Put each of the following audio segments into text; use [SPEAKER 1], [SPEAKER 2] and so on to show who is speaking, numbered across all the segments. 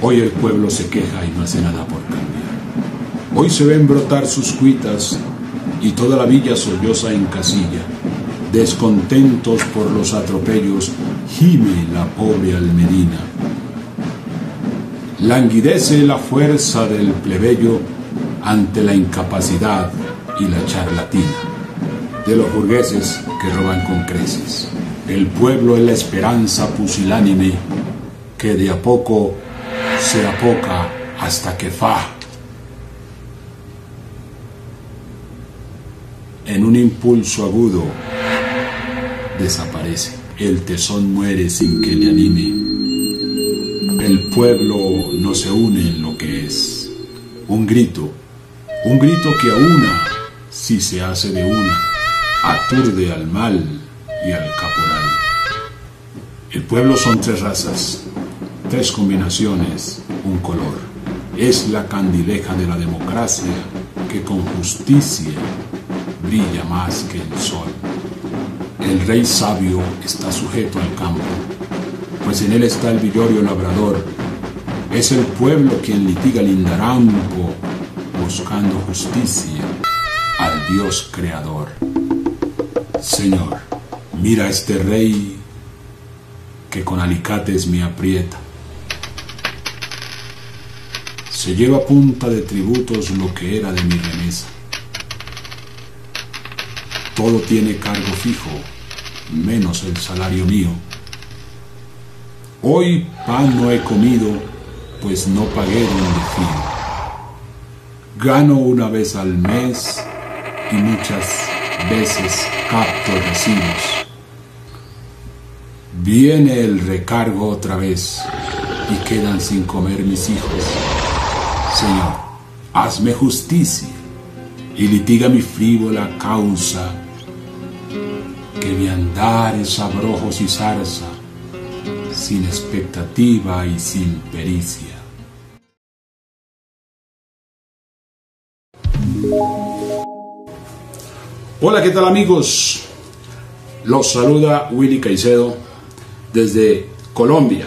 [SPEAKER 1] Hoy el pueblo se queja y no hace nada por cambiar. Hoy se ven brotar sus cuitas y toda la villa solloza en casilla. Descontentos por los atropellos, gime la pobre Almedina. Languidece la fuerza del plebeyo ante la incapacidad y la charlatina de los burgueses que roban con creces. El pueblo es la esperanza pusilánime que de a poco se apoca hasta que en un impulso agudo desaparece. El tesón muere sin que le anime. El pueblo no se une en lo que es. Un grito que aúna, si se hace de una, aturde al mal y al caporal. El pueblo son tres razas, tres combinaciones, un color. Es la candileja de la democracia que con justicia brilla más que el sol. El rey sabio está sujeto al campo, pues en él está el villorio labrador. Es el pueblo quien litiga el indarampo, buscando justicia al Dios creador. Señor, mira a este rey que con alicates me aprieta. Se lleva a punta de tributos lo que era de mi remesa. Todo tiene cargo fijo, menos el salario mío. Hoy pan no he comido, pues no pagué donde fío. Gano una vez al mes y muchas veces capto recibos. Viene el recargo otra vez y quedan sin comer mis hijos. Señor, hazme justicia y litiga mi frívola causa, que mi andar es abrojos y zarza, sin expectativa y sin pericia. Hola, ¿qué tal amigos? Los saluda Willy Caicedo desde Colombia,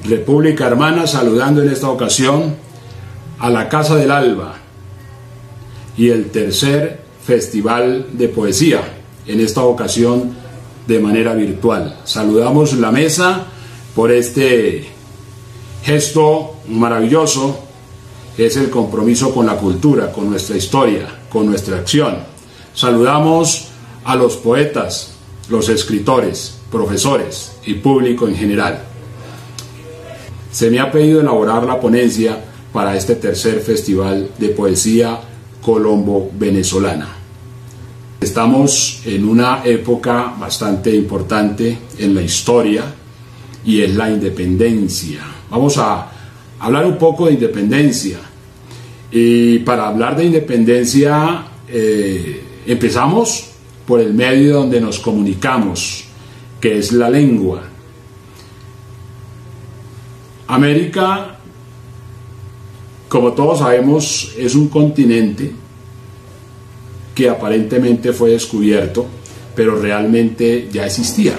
[SPEAKER 1] República Hermana, saludando en esta ocasión a la Casa del Alba y el tercer Festival de Poesía, en esta ocasión de manera virtual. Saludamos la mesa por este gesto maravilloso, que es el compromiso con la cultura, con nuestra historia, con nuestra acción. Saludamos a los poetas, los escritores, profesores y público en general. Se me ha pedido elaborar la ponencia para este tercer Festival de Poesía Colombo-Venezolana. Estamos en una época bastante importante en la historia y es la independencia. Vamos a hablar un poco de independencia. Y para hablar de independencia empezamos por el medio donde nos comunicamos, que es la lengua. América, como todos sabemos, es un continente que aparentemente fue descubierto, pero realmente ya existía.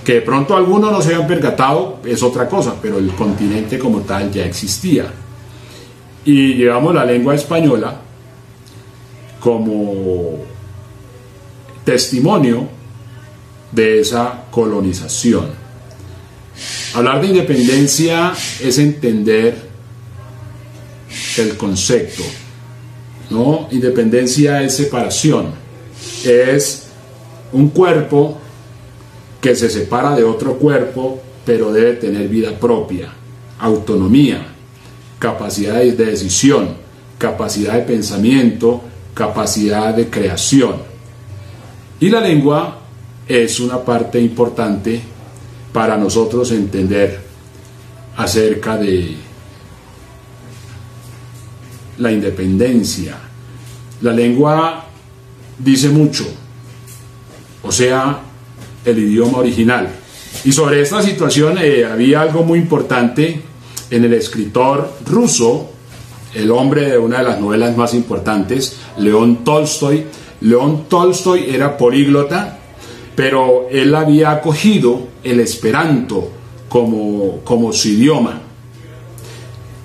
[SPEAKER 1] Que de pronto algunos no se habían percatado es otra cosa, pero el continente como tal ya existía. Y llevamos la lengua española como testimonio de esa colonización. Hablar de independencia es entender el concepto, ¿no? Independencia es separación, es un cuerpo que se separa de otro cuerpo, pero debe tener vida propia, autonomía, capacidad de decisión, capacidad de pensamiento, capacidad de creación. Y la lengua es una parte importante para nosotros entender acerca de la independencia. La lengua dice mucho, o sea, el idioma original. Y sobre esta situación había algo muy importante en el escritor ruso, el hombre de una de las novelas más importantes, León Tolstoy. León Tolstoy era políglota, pero él había acogido el esperanto como su idioma.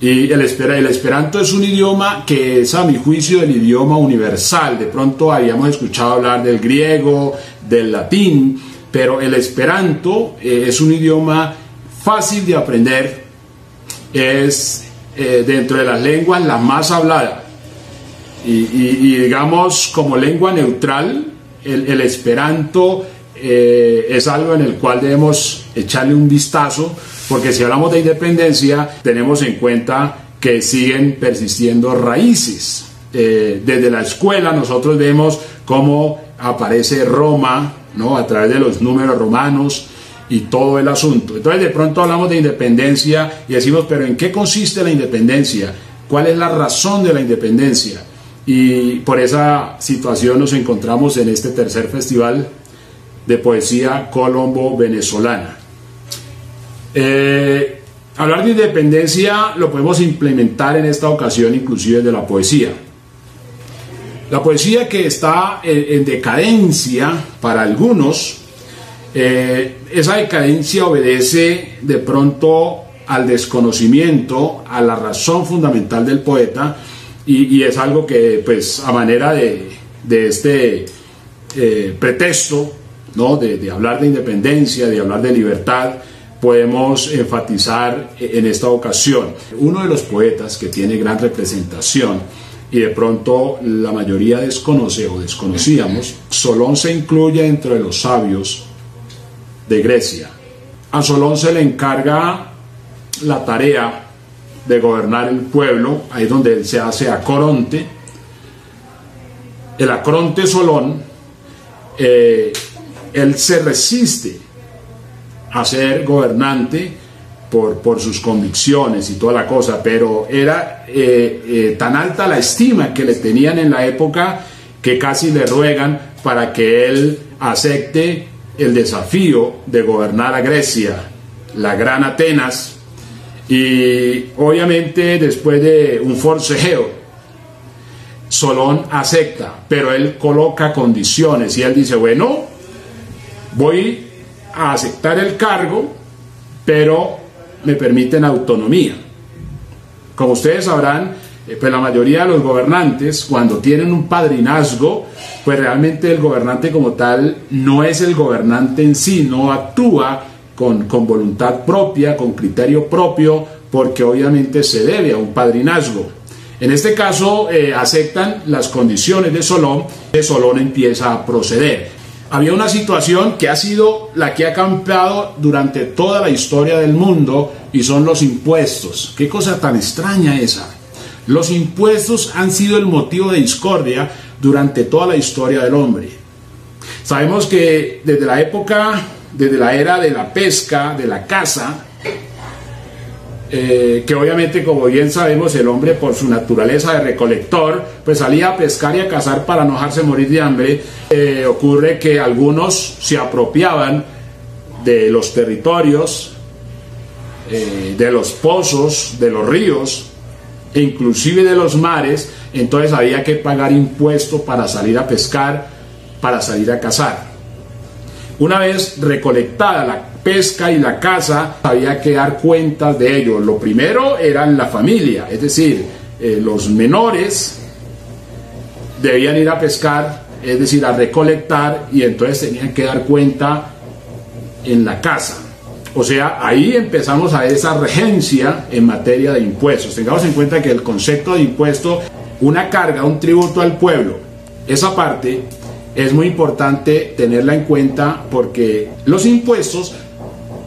[SPEAKER 1] Y el esperanto es un idioma que es, a mi juicio, el idioma universal. De pronto habíamos escuchado hablar del griego, del latín, pero el esperanto es un idioma fácil de aprender, es dentro de las lenguas la más hablada. Y digamos, como lengua neutral, el esperanto es algo en el cual debemos echarle un vistazo, porque si hablamos de independencia tenemos en cuenta que siguen persistiendo raíces. Desde la escuela nosotros vemos cómo aparece Roma, ¿no?, a través de los números romanos y todo el asunto. Entonces de pronto hablamos de independencia y decimos, pero ¿en qué consiste la independencia? ¿Cuál es la razón de la independencia? Y por esa situación nos encontramos en este tercer festival de poesía colombo-venezolana. Hablar de independencia lo podemos implementar en esta ocasión inclusive de la poesía. La poesía que está en decadencia para algunos, esa decadencia obedece de pronto al desconocimiento, a la razón fundamental del poeta, y es algo que, pues, a manera de este pretexto, ¿no?, de hablar de independencia, de hablar de libertad, podemos enfatizar en esta ocasión. Uno de los poetas que tiene gran representación y de pronto la mayoría desconoce o desconocíamos, Solón se incluye entre los sabios de Grecia. A Solón se le encarga la tarea de gobernar el pueblo, ahí es donde él se hace acronte. El acronte Solón, él se resiste a ser gobernante por sus convicciones y toda la cosa, pero era tan alta la estima que le tenían en la época que casi le ruegan para que él acepte el desafío de gobernar a Grecia, la gran Atenas. Y obviamente después de un forcejeo, Solón acepta, pero él coloca condiciones y él dice, bueno, voy a aceptar el cargo, pero me permiten autonomía. Como ustedes sabrán, pues la mayoría de los gobernantes, cuando tienen un padrinazgo, pues realmente el gobernante como tal no es el gobernante en sí, no actúa con voluntad propia, con criterio propio, porque obviamente se debe a un padrinazgo. En este caso aceptan las condiciones de Solón empieza a proceder. Había una situación que ha sido la que ha campeado durante toda la historia del mundo, y son los impuestos. Qué cosa tan extraña esa. Los impuestos han sido el motivo de discordia durante toda la historia del hombre. Sabemos que desde la era de la pesca, de la caza, que obviamente, como bien sabemos, el hombre por su naturaleza de recolector pues salía a pescar y a cazar para no dejarse morir de hambre. Ocurre que algunos se apropiaban de los territorios, de los pozos, de los ríos e inclusive de los mares. Entonces había que pagar impuesto para salir a pescar, para salir a cazar. Una vez recolectada la pesca y la caza, había que dar cuentas de ello. Lo primero eran la familia, es decir, los menores debían ir a pescar, es decir, a recolectar, y entonces tenían que dar cuenta en la casa. O sea, ahí empezamos a ver esa regencia en materia de impuestos. Tengamos en cuenta que el concepto de impuesto, una carga, un tributo al pueblo, esa parte es muy importante tenerla en cuenta, porque los impuestos,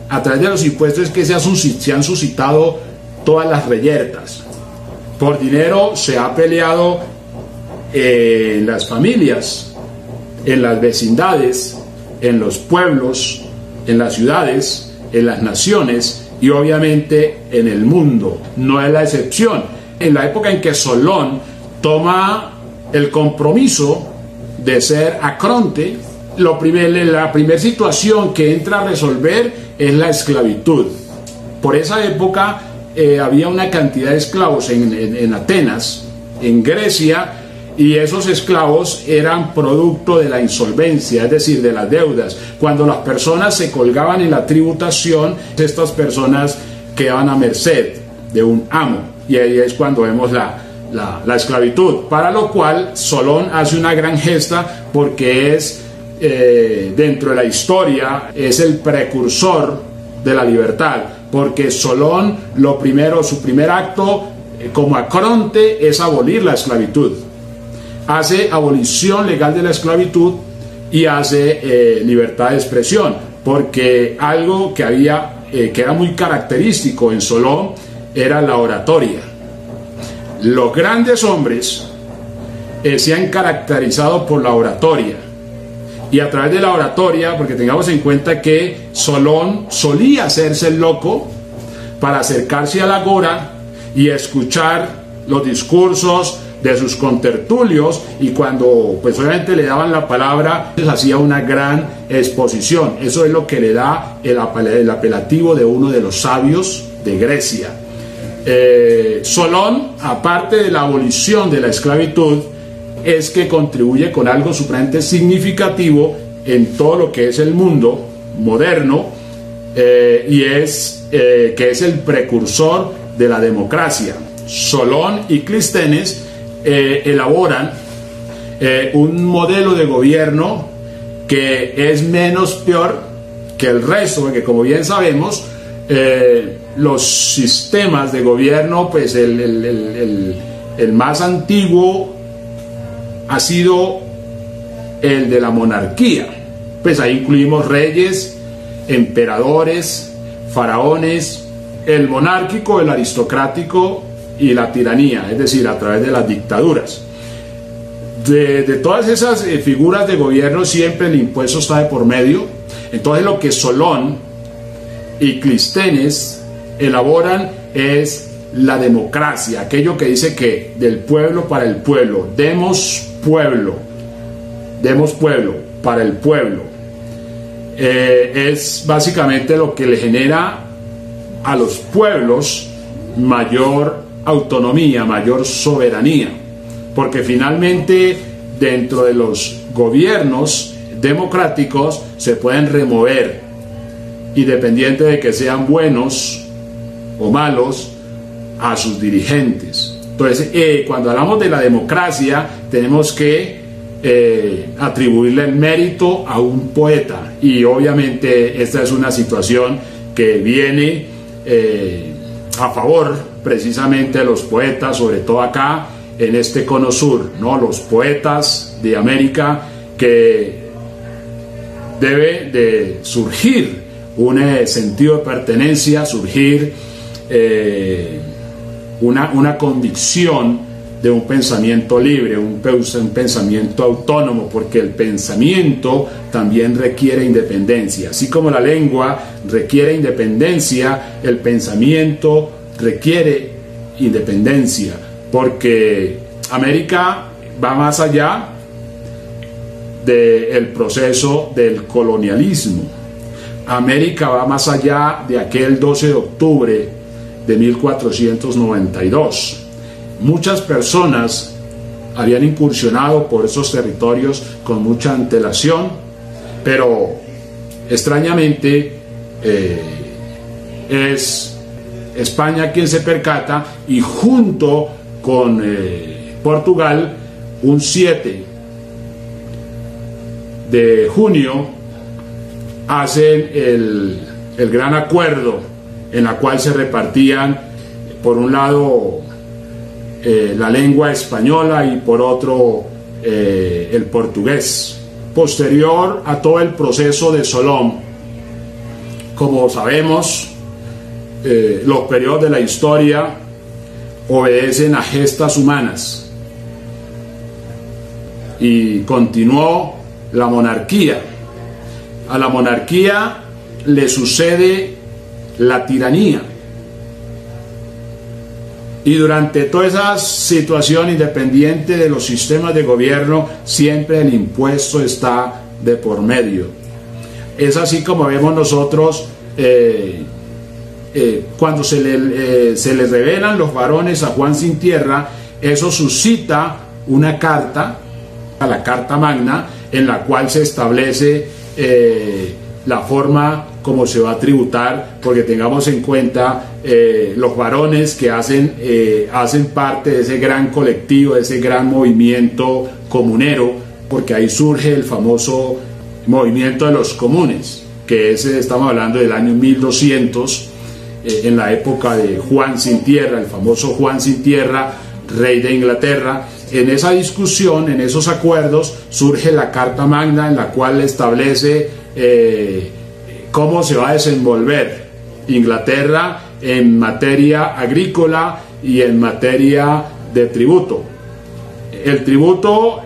[SPEAKER 1] a través de los impuestos es que se han suscitado todas las reyertas. Por dinero se ha peleado en las familias, en las vecindades, en los pueblos, en las ciudades, en las naciones y obviamente en el mundo. No es la excepción. En la época en que Solón toma el compromiso de ser acronte, la primera situación que entra a resolver es la esclavitud. Por esa época había una cantidad de esclavos en Atenas. En Grecia y esos esclavos eran producto de la insolvencia, es decir, de las deudas. Cuando las personas se colgaban en la tributación, estas personas quedaban a merced de un amo, y ahí es cuando vemos la esclavitud, para lo cual Solón hace una gran gesta, porque es dentro de la historia es el precursor de la libertad, porque Solón su primer acto como Acronte es abolir la esclavitud, hace abolición legal de la esclavitud y hace libertad de expresión, porque algo que era muy característico en Solón era la oratoria. Los grandes hombres se han caracterizado por la oratoria, y a través de la oratoria, porque tengamos en cuenta que Solón solía hacerse el loco para acercarse a la agora y escuchar los discursos de sus contertulios, y cuando pues obviamente le daban la palabra, pues hacía una gran exposición. Eso es lo que le da el apelativo de uno de los sabios de Grecia. Solón, aparte de la abolición de la esclavitud, es que contribuye con algo supremamente significativo en todo lo que es el mundo moderno, y es que es el precursor de la democracia. Solón y Clístenes elaboran un modelo de gobierno que es menos peor que el resto, porque como bien sabemos, los sistemas de gobierno, pues el más antiguo ha sido el de la monarquía. Pues ahí incluimos reyes, emperadores, faraones, el monárquico, el aristocrático y la tiranía, es decir, a través de las dictaduras. De todas esas figuras de gobierno siempre el impuesto está de por medio. Entonces lo que Solón y Clístenes elaboran es la democracia, aquello que dice que del pueblo para el pueblo, demos pueblo para el pueblo. Es básicamente lo que le genera a los pueblos mayor autonomía, mayor soberanía, porque finalmente dentro de los gobiernos democráticos se pueden remover, independiente de que sean buenos o malos, a sus dirigentes. Entonces, cuando hablamos de la democracia, tenemos que atribuirle el mérito a un poeta, y obviamente esta es una situación que viene a favor precisamente de los poetas, sobre todo acá en este cono sur, ¿no? Los poetas de América, que debe de surgir un sentido de pertenencia, surgir una convicción de un pensamiento libre, un pensamiento autónomo, porque el pensamiento también requiere independencia. Así como la lengua requiere independencia, el pensamiento requiere independencia, porque América va más allá del proceso del colonialismo. América va más allá de aquel 12 de octubre de 1492. Muchas personas habían incursionado por esos territorios con mucha antelación, pero extrañamente es España quien se percata, y junto con Portugal, un 7 de junio hacen el gran acuerdo, en la cual se repartían por un lado la lengua española y por otro el portugués. Posterior a todo el proceso de Solón, como sabemos, los periodos de la historia obedecen a gestas humanas, y continuó la monarquía. A la monarquía le sucede la tiranía, y durante toda esa situación, independiente de los sistemas de gobierno, siempre el impuesto está de por medio. Es así como vemos nosotros cuando se le revelan los varones a Juan sin tierra, eso suscita una carta, la Carta Magna, en la cual se establece la forma como se va a tributar, porque tengamos en cuenta los varones que hacen parte de ese gran colectivo, de ese gran movimiento comunero, porque ahí surge el famoso movimiento de los comunes, que estamos hablando del año 1200, en la época de Juan sin Tierra, el famoso Juan sin Tierra, rey de Inglaterra. En esa discusión, en esos acuerdos, surge la Carta Magna, en la cual establece cómo se va a desenvolver Inglaterra en materia agrícola y en materia de tributo. El tributo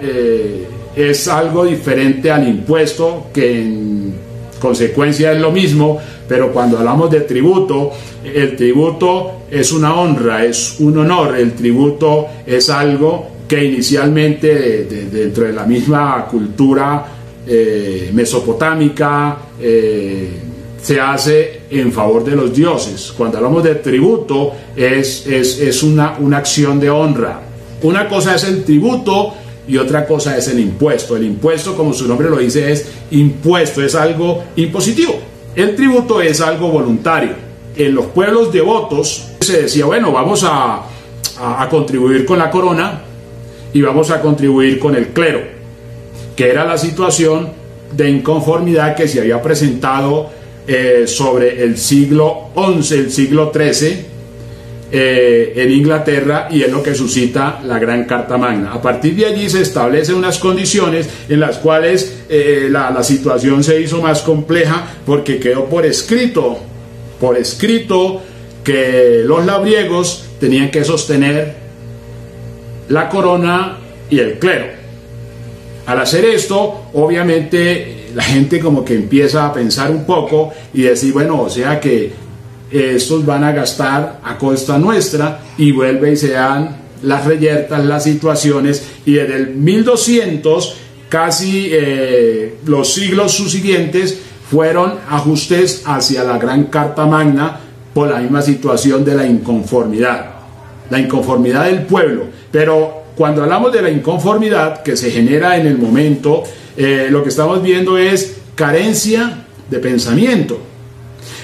[SPEAKER 1] es algo diferente al impuesto, que en consecuencia es lo mismo, pero cuando hablamos de tributo, el tributo es una honra, es un honor. El tributo es algo que inicialmente dentro de la misma cultura mesopotámica se hace en favor de los dioses. Cuando hablamos de tributo es una acción de honra. Una cosa es el tributo y otra cosa es el impuesto. El impuesto, como su nombre lo dice, es impuesto, es algo impositivo. El tributo es algo voluntario. En los pueblos devotos se decía, bueno, vamos a contribuir con la corona y vamos a contribuir con el clero, que era la situación de inconformidad que se había presentado sobre el siglo XI, el siglo XIII, en Inglaterra, y es lo que suscita la Gran Carta Magna. A partir de allí se establecen unas condiciones en las cuales la situación se hizo más compleja, porque quedó por escrito que los labriegos tenían que sostener la corona y el clero. Al hacer esto, obviamente la gente como que empieza a pensar un poco y decir, bueno, o sea que estos van a gastar a costa nuestra, y vuelve y se dan las reyertas, las situaciones, y desde el 1200 casi los siglos subsiguientes fueron ajustes hacia la Gran Carta Magna por la misma situación de la inconformidad del pueblo. Pero cuando hablamos de la inconformidad que se genera en el momento, lo que estamos viendo es carencia de pensamiento.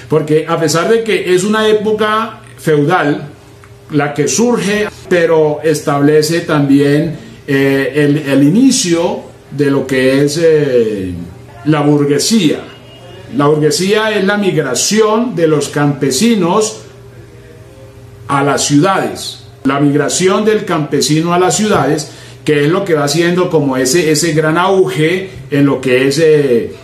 [SPEAKER 1] Porque a pesar de que es una época feudal la que surge, pero establece también el inicio de lo que es la burguesía. La burguesía es la migración de los campesinos a las ciudades. La migración del campesino a las ciudades, que es lo que va haciendo como ese gran auge en lo que es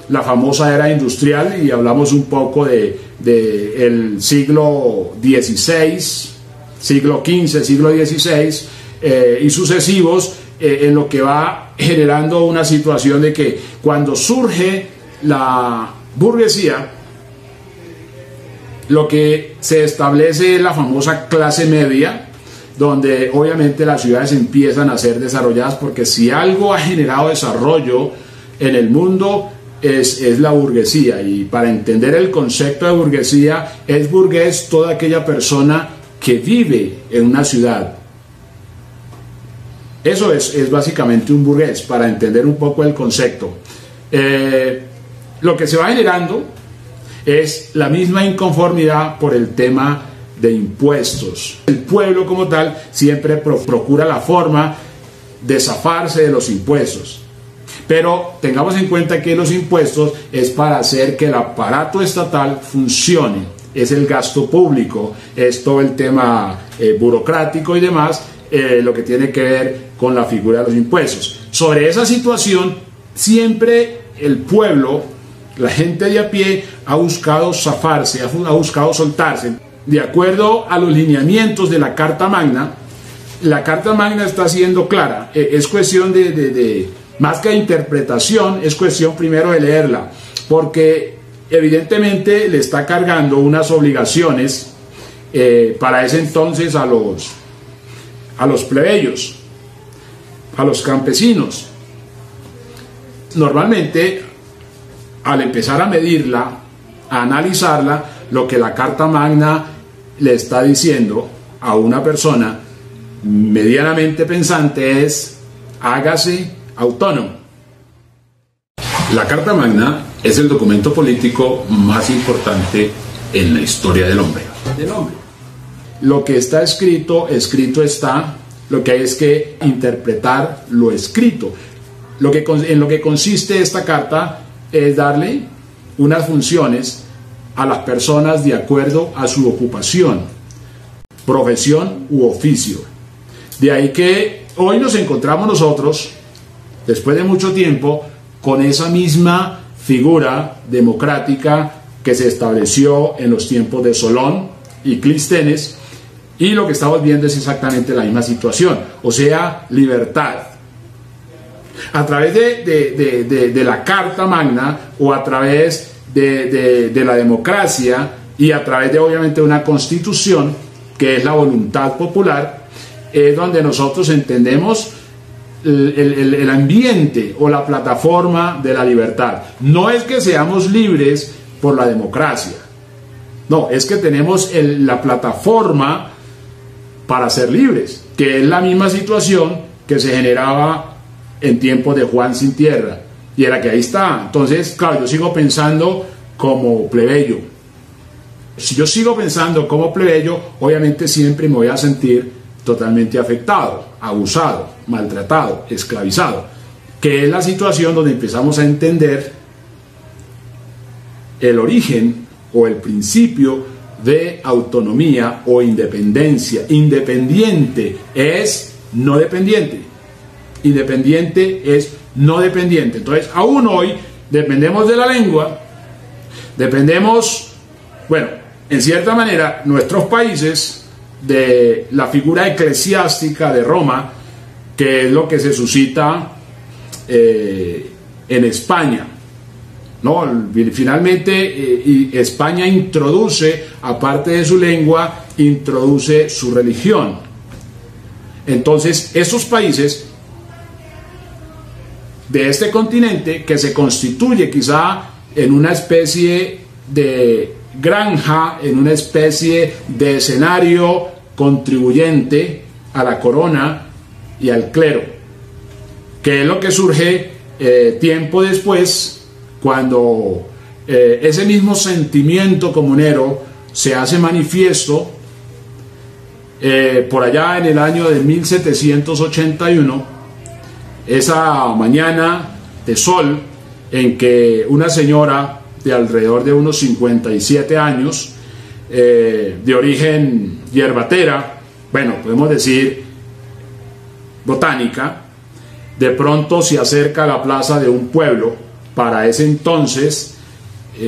[SPEAKER 1] la famosa era industrial, y hablamos un poco del siglo XVI, siglo XV, siglo XVI y sucesivos, en lo que va generando una situación de que cuando surge la burguesía, lo que se establece es la famosa clase media, donde obviamente las ciudades empiezan a ser desarrolladas, porque si algo ha generado desarrollo en el mundo es la burguesía. Y para entender el concepto de burguesía, es burgués toda aquella persona que vive en una ciudad. Eso es básicamente un burgués, para entender un poco el concepto. Lo que se va generando es la misma inconformidad por el tema de impuestos. El pueblo como tal siempre procura la forma de zafarse de los impuestos, pero tengamos en cuenta que los impuestos es para hacer que el aparato estatal funcione, es el gasto público, es todo el tema burocrático y demás, lo que tiene que ver con la figura de los impuestos. Sobre esa situación siempre el pueblo, la gente de a pie, ha buscado zafarse, ha buscado soltarse. De acuerdo a los lineamientos de la Carta Magna, la Carta Magna está siendo clara. Es cuestión de más que de interpretación, es cuestión primero de leerla, porque evidentemente le está cargando unas obligaciones para ese entonces a los plebeyos, a los campesinos. Normalmente, al empezar a medirla, a analizarla, lo que la Carta Magna le está diciendo a una persona medianamente pensante es: hágase autónomo. La Carta Magna es el documento político más importante en la historia del hombre. Lo que está escrito, escrito está. Lo que hay es que interpretar lo escrito. En lo que consiste esta carta es darle unas funciones a las personas de acuerdo a su ocupación, profesión u oficio. De ahí que hoy nos encontramos nosotros, después de mucho tiempo, con esa misma figura democrática que se estableció en los tiempos de Solón y Clístenes, y lo que estamos viendo es exactamente la misma situación, o sea, libertad. A través de la Carta Magna, o a través de la democracia, y a través de obviamente una constitución, que es la voluntad popular, es donde nosotros entendemos el ambiente o la plataforma de la libertad. No es que seamos libres por la democracia, no, es que tenemos la plataforma para ser libres, que es la misma situación que se generaba en tiempos de Juan sin tierra, y era que ahí está. Entonces, claro, yo sigo pensando como plebeyo. Si yo sigo pensando como plebeyo, obviamente siempre me voy a sentir totalmente afectado, abusado, maltratado, esclavizado, que es la situación donde empezamos a entender el origen o el principio de autonomía o independencia. Independiente es no dependiente. Independiente es no dependiente. Entonces, aún hoy dependemos de la lengua, dependemos, bueno, en cierta manera, nuestros países, de la figura eclesiástica de Roma, que es lo que se suscita en España, ¿no? Finalmente, España introduce, aparte de su lengua, introduce su religión. Entonces, esos países de este continente, que se constituye quizá en una especie de granja, en una especie de escenario contribuyente a la corona y al clero, que es lo que surge tiempo después, cuando ese mismo sentimiento comunero se hace manifiesto por allá en el año de 1781, esa mañana de sol en que una señora de alrededor de unos 57 años, de origen yerbatera, bueno, podemos decir botánica, de pronto se acerca a la plaza de un pueblo. Para ese entonces,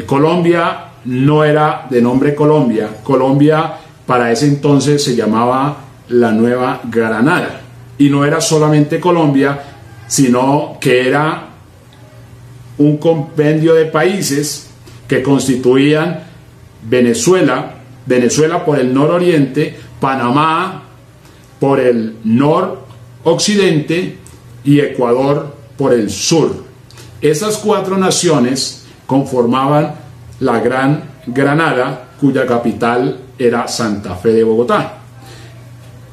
[SPEAKER 1] Colombia no era de nombre Colombia. Colombia para ese entonces se llamaba la Nueva Granada, y no era solamente Colombia, sino que era un compendio de países que constituían Venezuela, Venezuela por el nororiente, Panamá por el noroccidente y Ecuador por el sur. Esas cuatro naciones conformaban la Gran Granada, cuya capital era Santa Fe de Bogotá.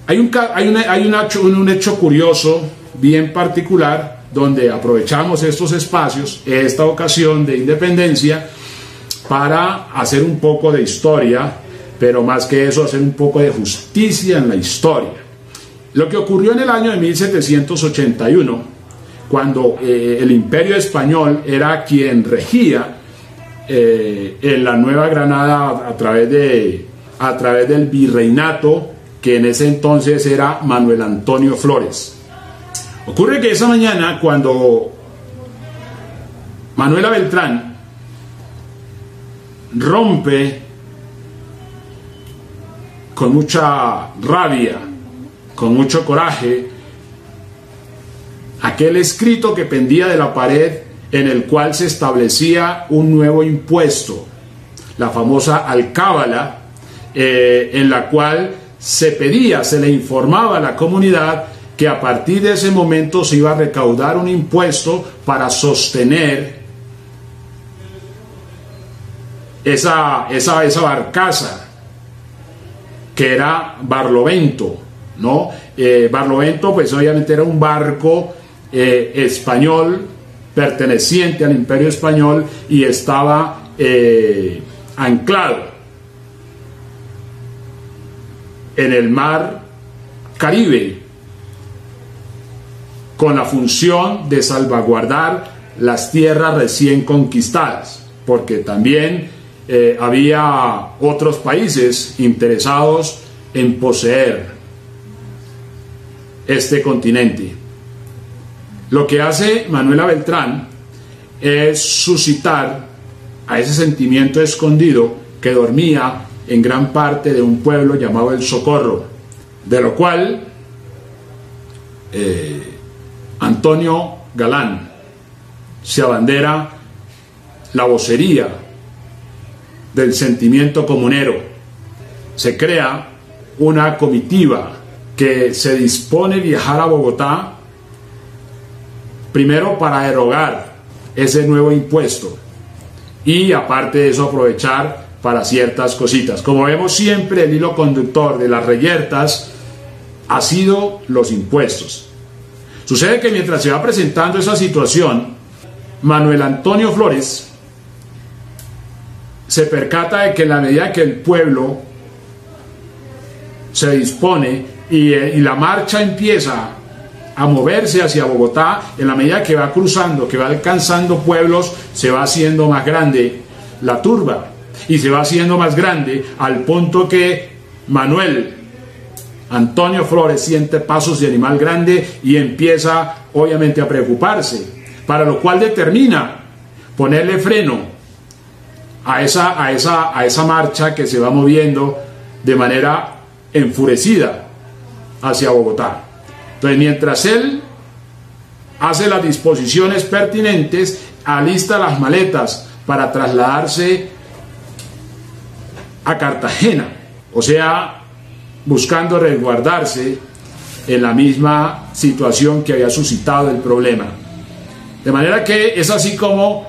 [SPEAKER 1] Hay un hecho curioso, bien particular, donde aprovechamos estos espacios, esta ocasión de independencia, para hacer un poco de historia, pero más que eso, hacer un poco de justicia en la historia. Lo que ocurrió en el año de 1781, cuando el Imperio Español era quien regía en la Nueva Granada a través del virreinato, que en ese entonces era Manuel Antonio Flores. Ocurre que esa mañana, cuando Manuela Beltrán rompe con mucha rabia, con mucho coraje, aquel escrito que pendía de la pared en el cual se establecía un nuevo impuesto, la famosa alcábala, en la cual se le informaba a la comunidad que a partir de ese momento se iba a recaudar un impuesto para sostener esa barcaza que era Barlovento, ¿no? Barlovento pues obviamente era un barco español perteneciente al Imperio Español y estaba anclado en el mar Caribe con la función de salvaguardar las tierras recién conquistadas, porque también había otros países interesados en poseer este continente. Lo que hace Manuela Beltrán es suscitar a ese sentimiento escondido que dormía en gran parte de un pueblo llamado El Socorro, de lo cual Antonio Galán se abandera la vocería del sentimiento comunero. Se crea una comitiva que se dispone a viajar a Bogotá, primero para derogar ese nuevo impuesto y aparte de eso aprovechar para ciertas cositas. Como vemos, siempre el hilo conductor de las reyertas ha sido los impuestos. Sucede que mientras se va presentando esa situación, Manuel Antonio Flores se percata de que en la medida que el pueblo se dispone y la marcha empieza a moverse hacia Bogotá, en la medida que va cruzando, que va alcanzando pueblos, se va haciendo más grande la turba y se va haciendo más grande al punto que Manuel Antonio Flores siente pasos de animal grande y empieza obviamente a preocuparse, para lo cual determina ponerle freno a esa marcha que se va moviendo de manera enfurecida hacia Bogotá. Entonces, mientras él hace las disposiciones pertinentes, alista las maletas para trasladarse a Cartagena, o sea, buscando resguardarse en la misma situación que había suscitado el problema. De manera que es así como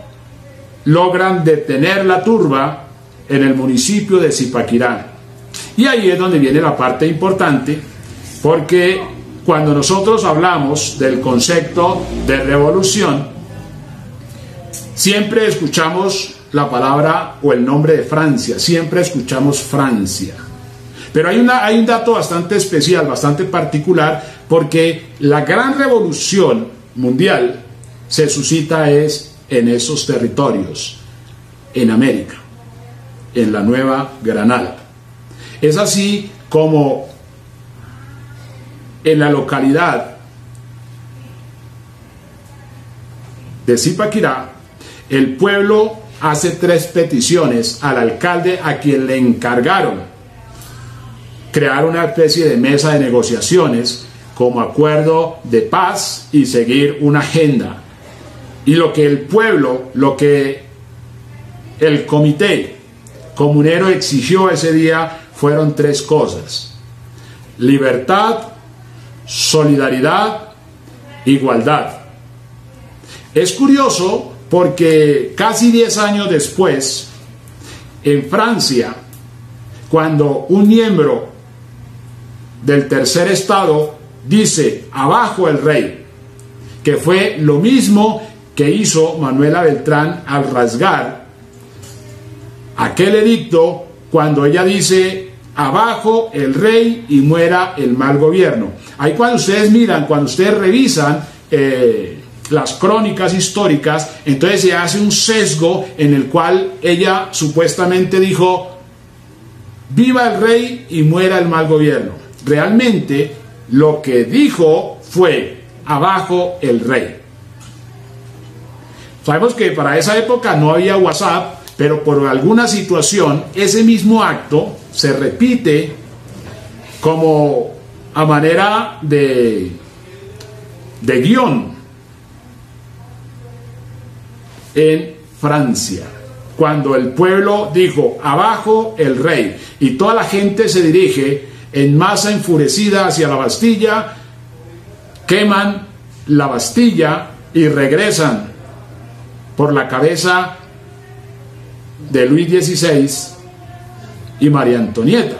[SPEAKER 1] logran detener la turba en el municipio de Zipaquirá. Y ahí es donde viene la parte importante, porque cuando nosotros hablamos del concepto de revolución, siempre escuchamos la palabra o el nombre de Francia, siempre escuchamos Francia. Pero hay un dato bastante especial, bastante particular, porque la gran revolución mundial se suscita es en esos territorios, en América, en la Nueva Granada. Es así como en la localidad de Zipaquirá, el pueblo hace 3 peticiones al alcalde, a quien le encargaron crear una especie de mesa de negociaciones como acuerdo de paz y seguir una agenda. Y lo que el pueblo, lo que el comité comunero exigió ese día fueron 3 cosas: libertad, solidaridad, igualdad. Es curioso porque casi 10 años después, en Francia, cuando un miembro del tercer estado dice abajo el rey, que fue lo mismo que hizo Manuela Beltrán al rasgar aquel edicto cuando ella dice abajo el rey y muera el mal gobierno. Ahí cuando ustedes miran, cuando ustedes revisan las crónicas históricas, entonces se hace un sesgo en el cual ella supuestamente dijo viva el rey y muera el mal gobierno. Realmente lo que dijo fue abajo el rey. Sabemos que para esa época no había WhatsApp, pero por alguna situación ese mismo acto se repite como a manera de guión en Francia, cuando el pueblo dijo abajo el rey y toda la gente se dirige en masa enfurecida hacia la Bastilla, queman la Bastilla y regresan por la cabeza de Luis XVI y María Antonieta.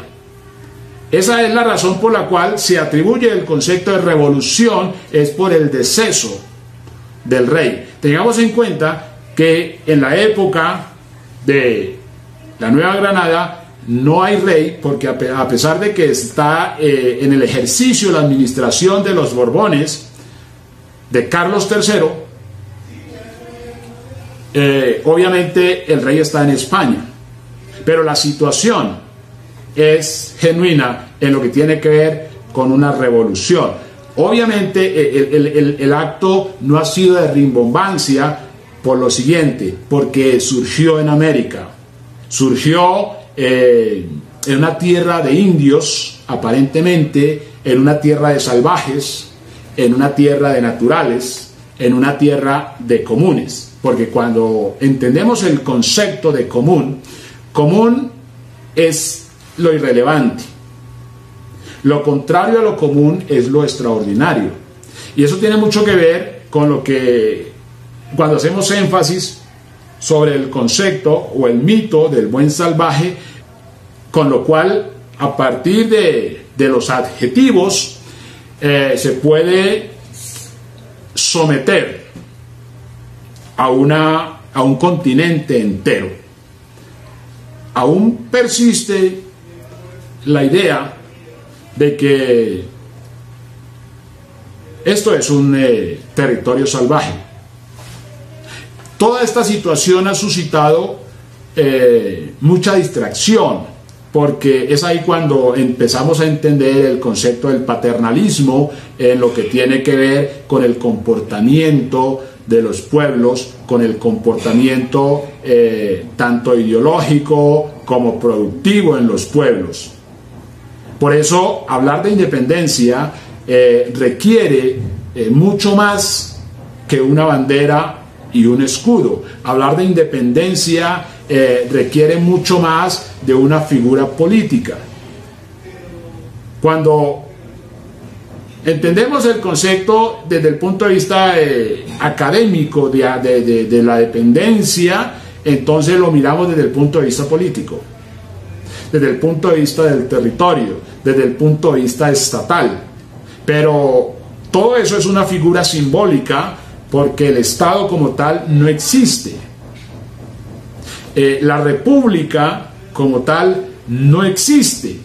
[SPEAKER 1] Esa es la razón por la cual se atribuye el concepto de revolución, es por el deceso del rey. Tengamos en cuenta que en la época de la Nueva Granada no hay rey, porque a pesar de que está en el ejercicio de la administración de los Borbones, de Carlos III, obviamente el rey está en España, pero la situación es genuina en lo que tiene que ver con una revolución. Obviamente el acto no ha sido de rimbombancia por lo siguiente, porque surgió en América, surgió en una tierra de indios, aparentemente, en una tierra de salvajes, en una tierra de naturales, en una tierra de comunes. Porque cuando entendemos el concepto de común, común es lo irrelevante. Lo contrario a lo común es lo extraordinario. Y eso tiene mucho que ver con lo que, cuando hacemos énfasis sobre el concepto o el mito del buen salvaje, con lo cual, a partir de los adjetivos, se puede someter a un continente entero. Aún persiste la idea de que esto es un territorio salvaje. Toda esta situación ha suscitado mucha distracción, porque es ahí cuando empezamos a entender el concepto del paternalismo en lo que tiene que ver con el comportamiento de los pueblos, con el comportamiento tanto ideológico como productivo en los pueblos. Por eso hablar de independencia requiere mucho más que una bandera y un escudo. Hablar de independencia requiere mucho más de una figura política. Cuando entendemos el concepto desde el punto de vista académico de la dependencia, entonces lo miramos desde el punto de vista político, desde el punto de vista del territorio, desde el punto de vista estatal. Pero todo eso es una figura simbólica, porque el Estado como tal no existe. La república como tal no existe.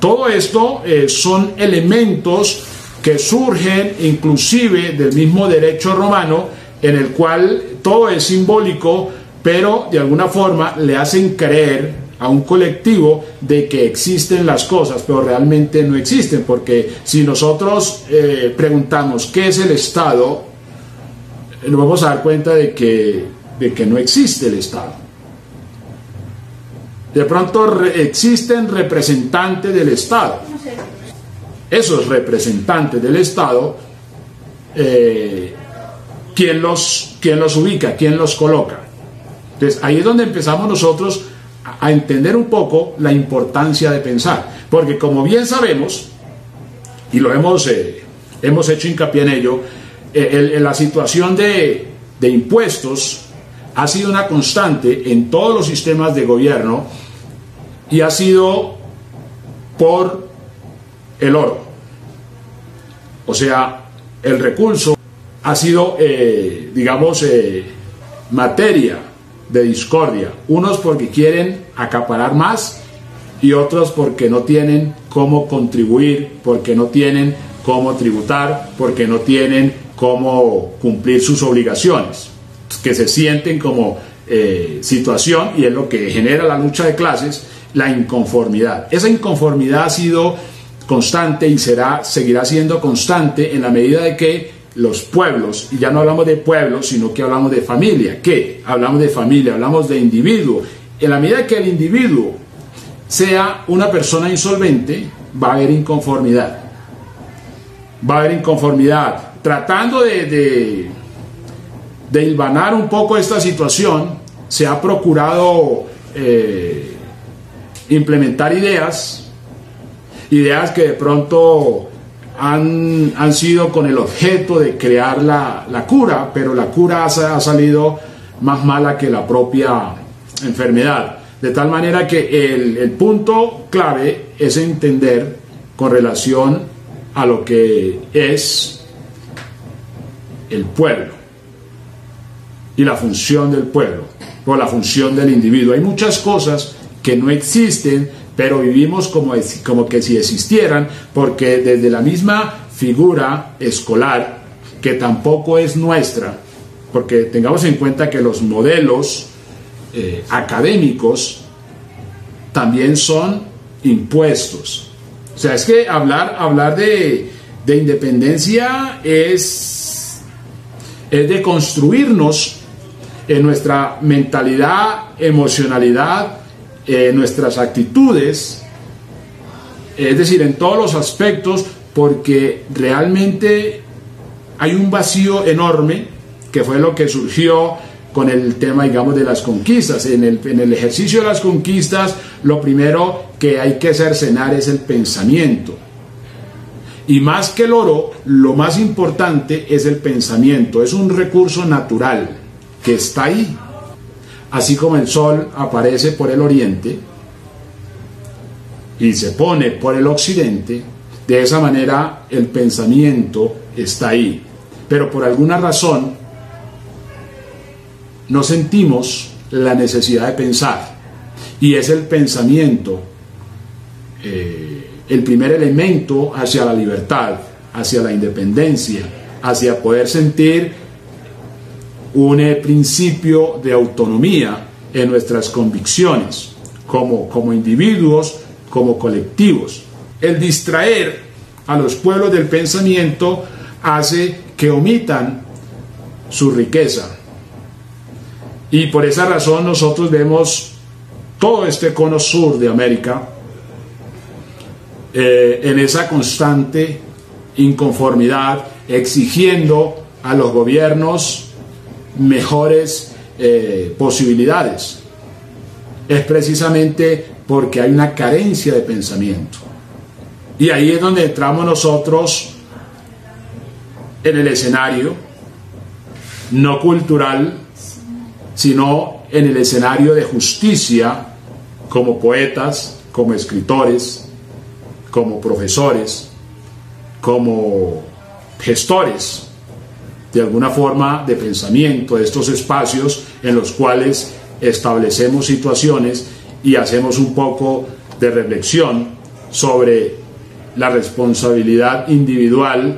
[SPEAKER 1] Todo esto son elementos que surgen inclusive del mismo derecho romano, en el cual todo es simbólico, pero de alguna forma le hacen creer a un colectivo de que existen las cosas, pero realmente no existen, porque si nosotros preguntamos ¿qué es el Estado?, nos vamos a dar cuenta de que no existe el Estado. De pronto existen representantes del Estado. Esos representantes del Estado, ¿quién los ubica? ¿Quién los coloca? Entonces ahí es donde empezamos nosotros a entender un poco la importancia de pensar, porque como bien sabemos, y lo hemos hecho hincapié en ello, la situación de impuestos ha sido una constante en todos los sistemas de gobierno, y ha sido por el oro. O sea, el recurso ha sido, materia de discordia, unos porque quieren acaparar más y otros porque no tienen cómo contribuir, porque no tienen cómo tributar, porque no tienen cómo cumplir sus obligaciones, que se sienten como situación, y es lo que genera la lucha de clases, la inconformidad. Esa inconformidad ha sido constante y seguirá siendo constante en la medida de que los pueblos, y ya no hablamos de pueblos, sino que hablamos de familia. ¿Qué? Hablamos de familia, hablamos de individuo. En la medida que el individuo sea una persona insolvente, va a haber inconformidad. Va a haber inconformidad. Tratando de hilvanar un poco esta situación, se ha procurado implementar ideas que de pronto han sido con el objeto de crear la cura, pero la cura ha salido más mala que la propia enfermedad. De tal manera que el punto clave es entender con relación a lo que es el pueblo y la función del pueblo o la función del individuo. Hay muchas cosas que no existen, pero vivimos como que si existieran, porque desde la misma figura escolar, que tampoco es nuestra, porque tengamos en cuenta que los modelos académicos también son impuestos. O sea, es que hablar de independencia es de construirnos en nuestra mentalidad, emocionalidad, nuestras actitudes, es decir, en todos los aspectos, porque realmente hay un vacío enorme, que fue lo que surgió con el tema, digamos, de las conquistas. En el ejercicio de las conquistas, lo primero que hay que cercenar es el pensamiento. Y más que el oro, lo más importante es el pensamiento. Es un recurso natural que está ahí. Así como el sol aparece por el oriente y se pone por el occidente, de esa manera el pensamiento está ahí. Pero por alguna razón no sentimos la necesidad de pensar. Y es el pensamiento el primer elemento hacia la libertad, hacia la independencia, hacia poder sentir un principio de autonomía en nuestras convicciones, como individuos, como colectivos. El distraer a los pueblos del pensamiento hace que omitan su riqueza. Y por esa razón nosotros vemos todo este cono sur de América en esa constante inconformidad, exigiendo a los gobiernos mejores posibilidades. Es precisamente porque hay una carencia de pensamiento. Y ahí es donde entramos nosotros en el escenario no cultural, sino en el escenario de justicia, como poetas, como escritores, como profesores, como gestores de alguna forma de pensamiento, de estos espacios en los cuales establecemos situaciones y hacemos un poco de reflexión sobre la responsabilidad individual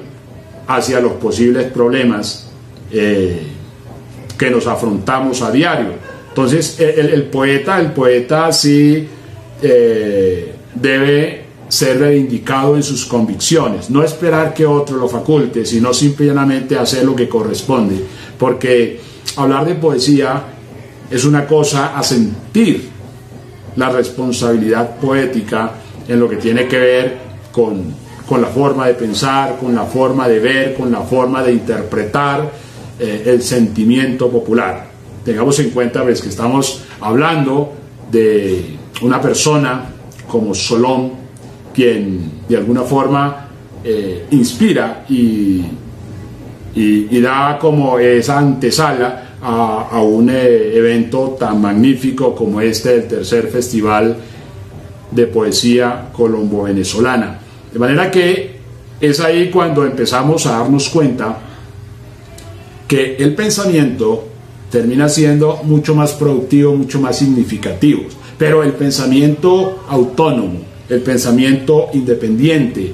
[SPEAKER 1] hacia los posibles problemas que nos afrontamos a diario. Entonces el poeta sí debe ser reivindicado en sus convicciones, no esperar que otro lo faculte, sino simplemente hacer lo que corresponde, porque hablar de poesía es una cosa a sentir la responsabilidad poética en lo que tiene que ver con la forma de pensar, con la forma de ver, con la forma de interpretar el sentimiento popular. Tengamos en cuenta, pues, que estamos hablando de una persona como Solón, quien de alguna forma inspira y da como esa antesala a un evento tan magnífico como este del tercer Festival de Poesía Colombo-Venezolana. De manera que es ahí cuando empezamos a darnos cuenta que el pensamiento termina siendo mucho más productivo, mucho más significativo, pero el pensamiento autónomo, el pensamiento independiente,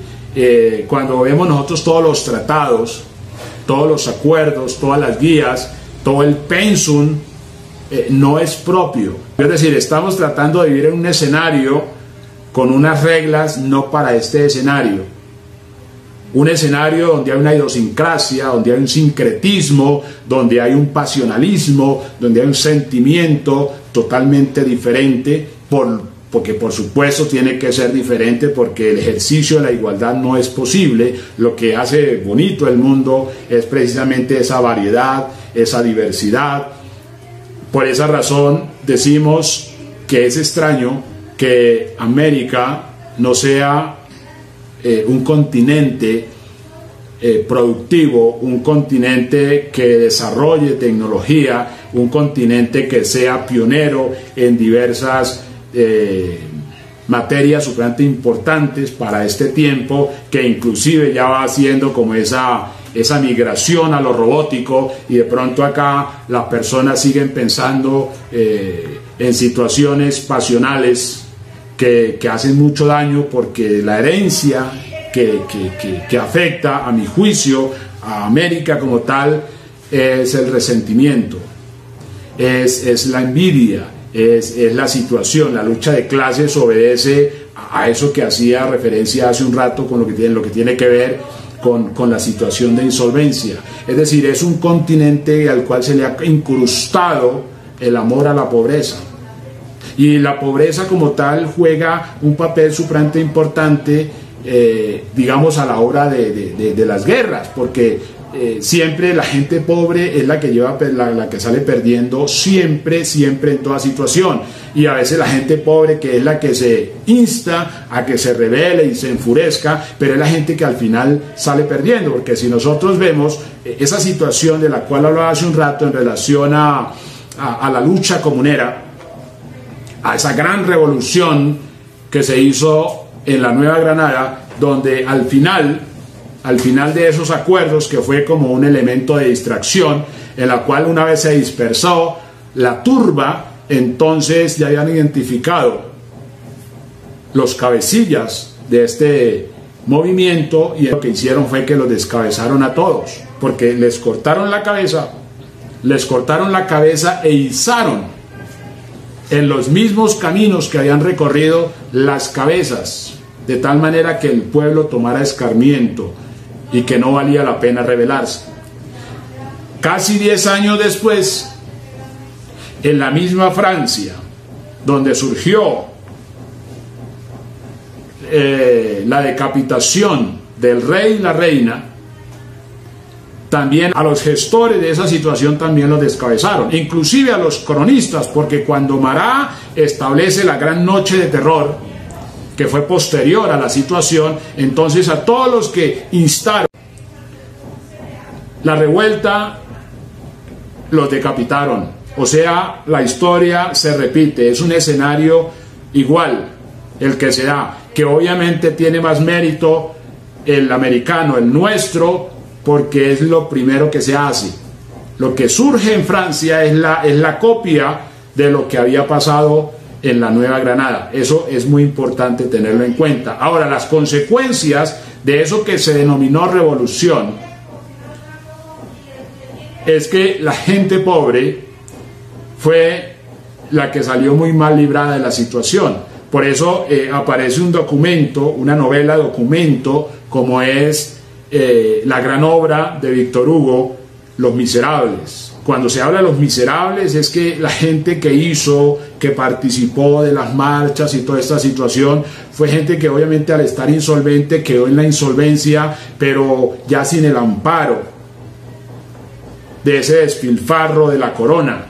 [SPEAKER 1] cuando vemos nosotros todos los tratados, todos los acuerdos, todas las guías, todo el pensum, no es propio. Es decir, estamos tratando de vivir en un escenario con unas reglas no para este escenario. Un escenario donde hay una idiosincrasia, donde hay un sincretismo, donde hay un pasionalismo, donde hay un sentimiento totalmente diferente, porque por supuesto tiene que ser diferente, porque el ejercicio de la igualdad no es posible. Lo que hace bonito el mundo es precisamente esa variedad, esa diversidad. Por esa razón decimos que es extraño que América no sea un continente productivo, un continente que desarrolle tecnología, un continente que sea pionero en diversas materias supremamente importantes para este tiempo, que inclusive ya va haciendo como esa esa migración a lo robótico, y de pronto acá las personas siguen pensando en situaciones pasionales que hacen mucho daño, porque la herencia que afecta, a mi juicio, a América como tal, es el resentimiento, es la envidia, es la situación. La lucha de clases obedece a eso que hacía referencia hace un rato con lo que tiene que ver con la situación de insolvencia. Es decir, es un continente al cual se le ha incrustado el amor a la pobreza. Y la pobreza como tal juega un papel supremamente importante, digamos, a la hora de las guerras, porque siempre la gente pobre es la que la que sale perdiendo siempre en toda situación, y a veces la gente pobre que es la que se insta a que se rebele y se enfurezca, pero es la gente que al final sale perdiendo, porque si nosotros vemos esa situación de la cual hablaba hace un rato en relación a la lucha comunera, a esa gran revolución que se hizo en la Nueva Granada, donde al final de esos acuerdos, que fue como un elemento de distracción, en la cual una vez se dispersó la turba, entonces ya habían identificado los cabecillas de este movimiento, y lo que hicieron fue que los descabezaron a todos, porque les cortaron la cabeza e izaron en los mismos caminos que habían recorrido las cabezas, de tal manera que el pueblo tomara escarmiento y que no valía la pena rebelarse. Casi 10 años después, en la misma Francia, donde surgió la decapitación del rey y la reina, también a los gestores de esa situación también los descabezaron, inclusive a los cronistas, porque cuando Marat establece la gran noche de terror, que fue posterior a la situación, entonces a todos los que instaron la revuelta los decapitaron. O sea, la historia se repite, es un escenario igual el que se da, que obviamente tiene más mérito el americano, el nuestro, porque es lo primero que se hace. Lo que surge en Francia es la copia de lo que había pasado en la Nueva Granada. Eso es muy importante tenerlo en cuenta. Ahora, las consecuencias de eso que se denominó revolución es que la gente pobre fue la que salió muy mal librada de la situación. Por eso aparece un documento, una novela documento, como es la gran obra de Víctor Hugo, Los Miserables. Cuando se habla de Los Miserables es que la gente que participó de las marchas y toda esta situación fue gente que obviamente al estar insolvente quedó en la insolvencia, pero ya sin el amparo de ese despilfarro de la corona.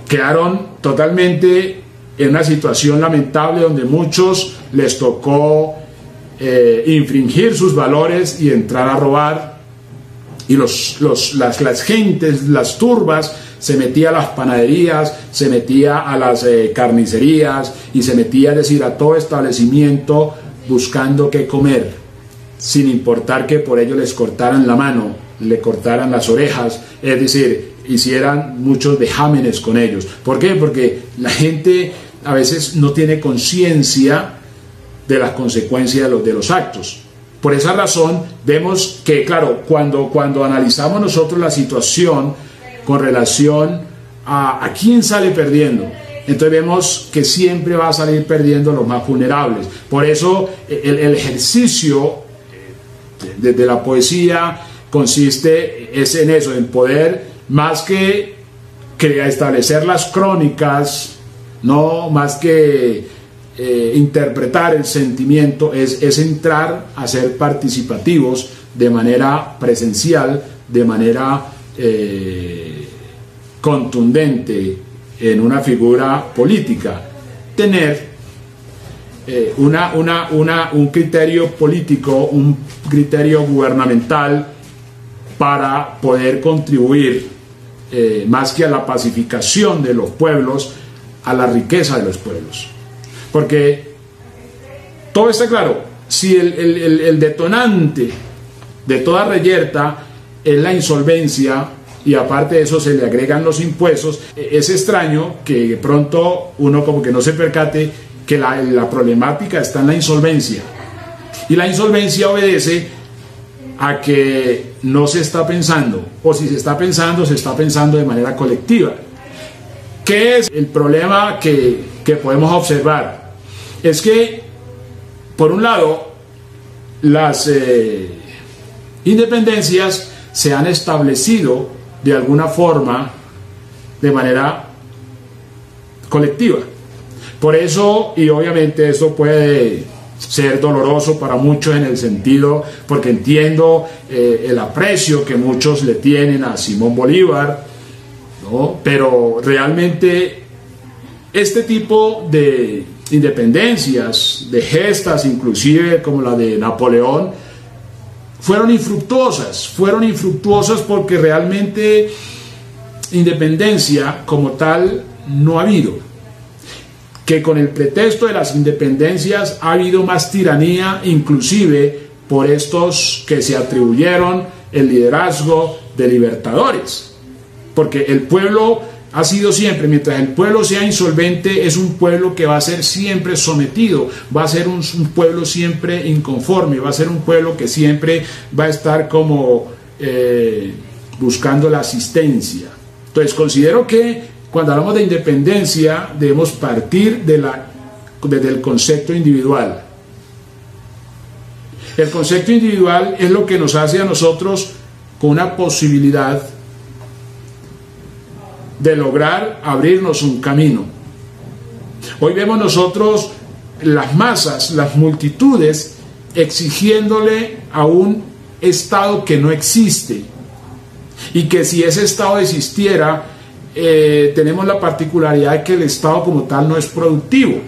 [SPEAKER 1] Quedaron totalmente en una situación lamentable, donde muchos les tocó infringir sus valores y entrar a robar, y las gentes, las turbas, se metía a las panaderías, se metía a las carnicerías, y se metía, es decir, a todo establecimiento buscando qué comer, sin importar que por ello les cortaran la mano, le cortaran las orejas, es decir, hicieran muchos vejámenes con ellos. ¿Por qué? Porque la gente a veces no tiene conciencia de las consecuencias de los actos. Por esa razón vemos que, claro, cuando analizamos nosotros la situación con relación a quién sale perdiendo, entonces vemos que siempre va a salir perdiendo los más vulnerables. Por eso el ejercicio de la poesía consiste en eso, en poder, más que establecer las crónicas, no más que interpretar el sentimiento, es entrar a ser participativos de manera presencial, de manera contundente en una figura política, tener un criterio político, un criterio gubernamental, para poder contribuir más que a la pacificación de los pueblos, a la riqueza de los pueblos. Porque todo está claro, si el detonante de toda reyerta es la insolvencia, y aparte de eso se le agregan los impuestos. Es extraño que de pronto uno como que no se percate que la problemática está en la insolvencia, y la insolvencia obedece a que no se está pensando, o si se está pensando de manera colectiva. ¿Qué es el problema que podemos observar? Es que, por un lado, las independencias se han establecido de alguna forma de manera colectiva. Por eso, y obviamente esto puede ser doloroso para muchos en el sentido, porque entiendo el aprecio que muchos le tienen a Simón Bolívar, ¿no? Pero realmente este tipo de independencias, de gestas, inclusive como la de Napoleón, fueron infructuosas porque realmente independencia como tal no ha habido. Que con el pretexto de las independencias ha habido más tiranía, inclusive por estos que se atribuyeron el liderazgo de libertadores. Porque el pueblo ha sido siempre, mientras el pueblo sea insolvente, es un pueblo que va a ser siempre sometido, va a ser un pueblo siempre inconforme, va a ser un pueblo que siempre va a estar como buscando la asistencia. Entonces considero que cuando hablamos de independencia debemos partir desde el concepto individual. El concepto individual es lo que nos hace a nosotros con una posibilidad de lograr abrirnos un camino. Hoy vemos nosotros las masas, las multitudes, exigiéndole a un Estado que no existe, y que si ese Estado existiera, tenemos la particularidad de que el Estado como tal no es productivo.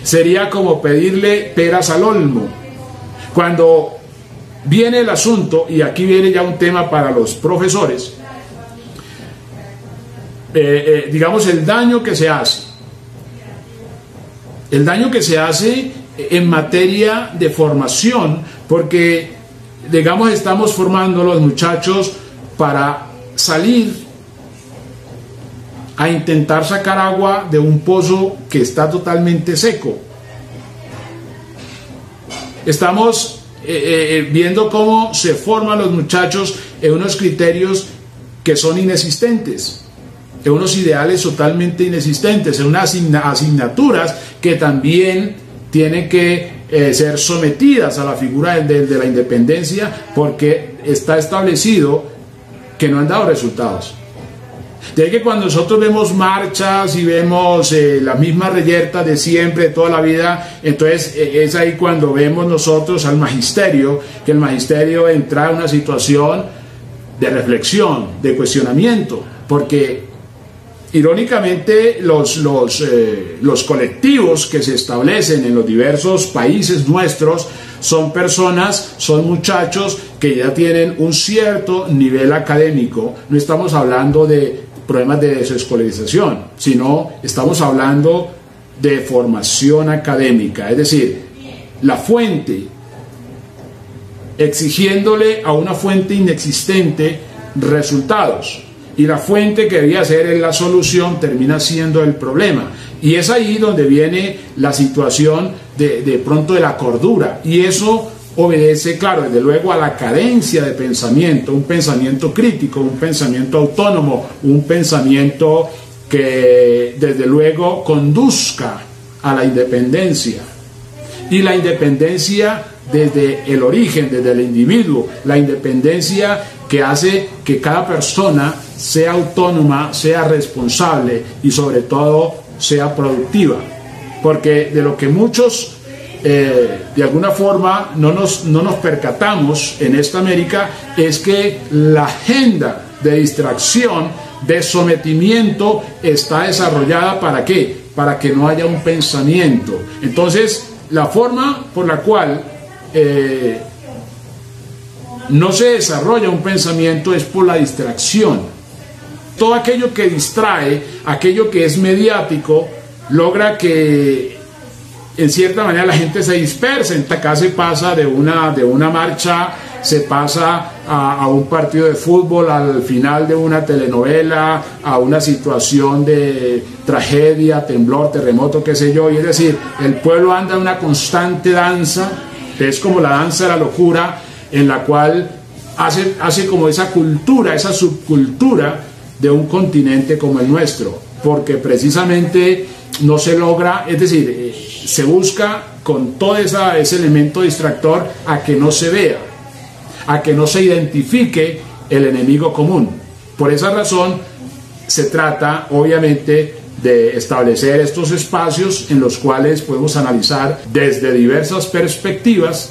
[SPEAKER 1] Sería como pedirle peras al olmo. Cuando viene el asunto, y aquí viene ya un tema para los profesores, digamos, el daño que se hace en materia de formación, porque digamos estamos formando a los muchachos para salir a intentar sacar agua de un pozo que está totalmente seco. Estamos viendo cómo se forman los muchachos en unos criterios que son inexistentes, en unos ideales totalmente inexistentes, en unas asignaturas que también tienen que ser sometidas a la figura de la independencia, porque está establecido que no han dado resultados. De ahí que cuando nosotros vemos marchas y vemos la misma reyerta de siempre, de toda la vida, entonces es ahí cuando vemos nosotros al magisterio, que el magisterio entra en una situación de reflexión, de cuestionamiento, porque irónicamente los colectivos que se establecen en los diversos países nuestros son personas, son muchachos que ya tienen un cierto nivel académico. No estamos hablando de problemas de desescolarización, sino estamos hablando de formación académica, es decir, la fuente, exigiéndole a una fuente inexistente resultados, y la fuente que debía ser la solución termina siendo el problema, y es ahí donde viene la situación de pronto de la cordura, y eso obedece, claro, desde luego a la carencia de pensamiento, un pensamiento crítico, un pensamiento autónomo, un pensamiento que desde luego conduzca a la independencia, y la independencia desde el origen, desde el individuo, la independencia que hace que cada persona sea autónoma, sea responsable y sobre todo sea productiva, porque de lo que muchos de alguna forma no nos percatamos en esta América es que la agenda de distracción, de sometimiento está desarrollada ¿para qué? Para que no haya un pensamiento. Entonces la forma por la cual no se desarrolla un pensamiento es por la distracción. Todo aquello que distrae, aquello que es mediático, logra que en cierta manera la gente se dispersa. Acá se pasa de una marcha, se pasa a un partido de fútbol, al final de una telenovela, a una situación de tragedia, temblor, terremoto, qué sé yo. Y es decir, el pueblo anda en una constante danza, es como la danza de la locura, en la cual hace como esa cultura, esa subcultura de un continente como el nuestro, porque precisamente no se logra, es decir, se busca con todo ese elemento distractor a que no se vea, a que no se identifique el enemigo común. Por esa razón se trata obviamente de establecer estos espacios en los cuales podemos analizar desde diversas perspectivas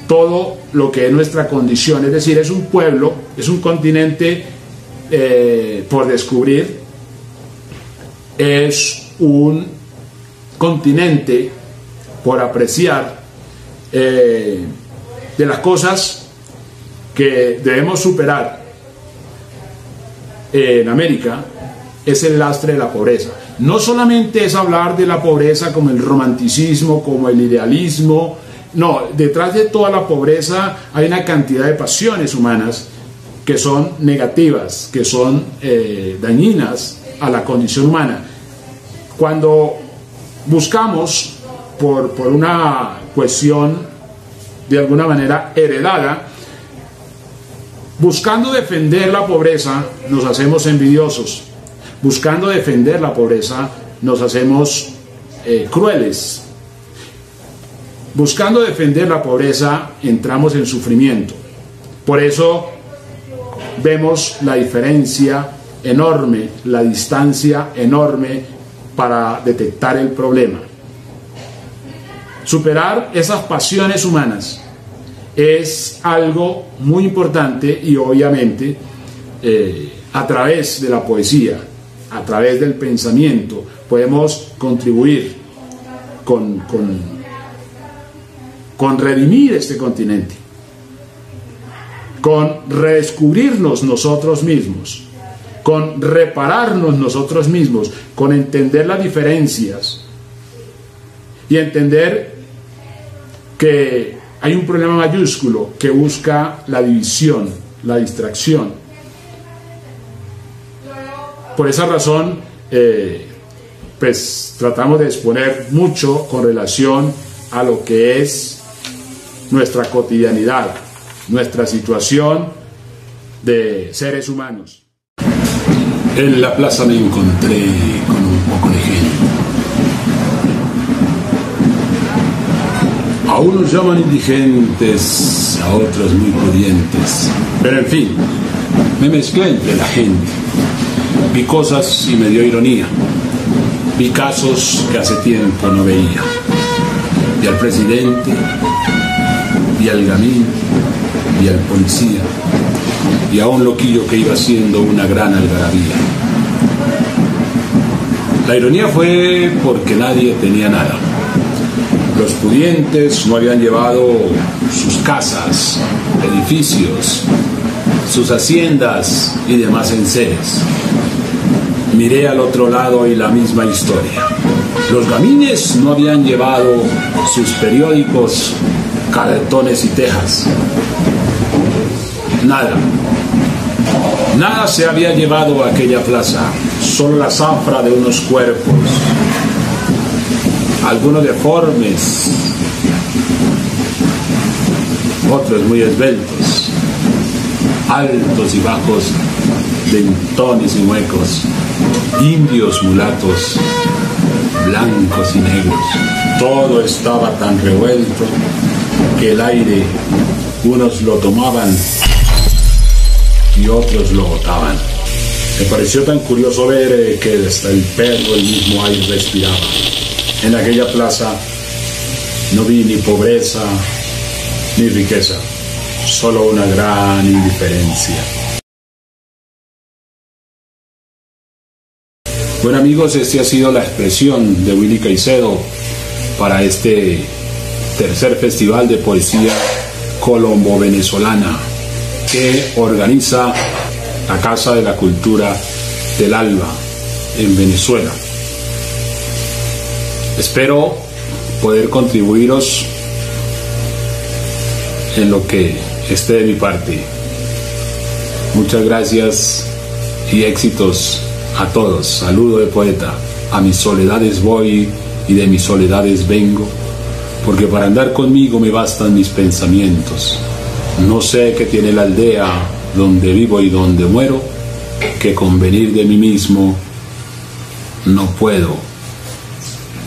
[SPEAKER 1] todo lo que es nuestra condición. Es decir, es un pueblo, es un continente por descubrir, es un continente por apreciar, de las cosas que debemos superar en América es el lastre de la pobreza. No solamente es hablar de la pobreza como el romanticismo, como el idealismo. No, detrás de toda la pobreza hay una cantidad de pasiones humanas que son negativas, que son dañinas a la condición humana. Cuando buscamos por una cuestión de alguna manera heredada, buscando defender la pobreza, nos hacemos envidiosos. Buscando defender la pobreza, nos hacemos crueles. Buscando defender la pobreza, entramos en sufrimiento. Por eso vemos la diferencia enorme, la distancia enorme para detectar el problema. Superar esas pasiones humanas es algo muy importante y obviamente a través de la poesía, a través del pensamiento, podemos contribuir con redimir este continente, con redescubrirnos nosotros mismos, con repararnos nosotros mismos, con entender las diferencias y entender que hay un problema mayúsculo que busca la división, la distracción. Por esa razón, pues tratamos de exponer mucho con relación a lo que es nuestra cotidianidad, nuestra situación de seres humanos.
[SPEAKER 2] En la plaza me encontré con un poco de gente. A unos llaman indigentes, a otros muy pudientes. Pero en fin, me mezclé entre la gente. Vi cosas y me dio ironía. Vi casos que hace tiempo no veía. Vi al presidente, vi al gamín, vi al policía, y a un loquillo que iba haciendo una gran algarabía. La ironía fue porque nadie tenía nada. Los pudientes no habían llevado sus casas, edificios, sus haciendas y demás enseres. Miré al otro lado y la misma historia. Los gamines no habían llevado sus periódicos, cartones y tejas. Nada. Nada se había llevado a aquella plaza, solo la zafra de unos cuerpos, algunos deformes, otros muy esbeltos, altos y bajos, dentones y huecos, indios, mulatos, blancos y negros. Todo estaba tan revuelto que el aire, unos lo tomaban y otros lo botaban. Me pareció tan curioso ver que hasta el perro el mismo aire respiraba. En aquella plaza no vi ni pobreza ni riqueza, solo una gran indiferencia. Bueno amigos, esta ha sido la expresión de Willy Caicedo para este tercer festival de poesía colombo-venezolana que organiza la Casa de la Cultura del Alba en Venezuela. Espero
[SPEAKER 1] poder contribuiros en lo que esté de mi parte. Muchas gracias y éxitos a todos. Saludo de poeta. A mis soledades voy y de mis soledades vengo, porque para andar conmigo me bastan mis pensamientos. No sé qué tiene la aldea donde vivo y donde muero, que con venir de mí mismo no puedo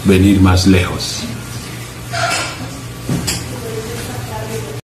[SPEAKER 1] venir más lejos.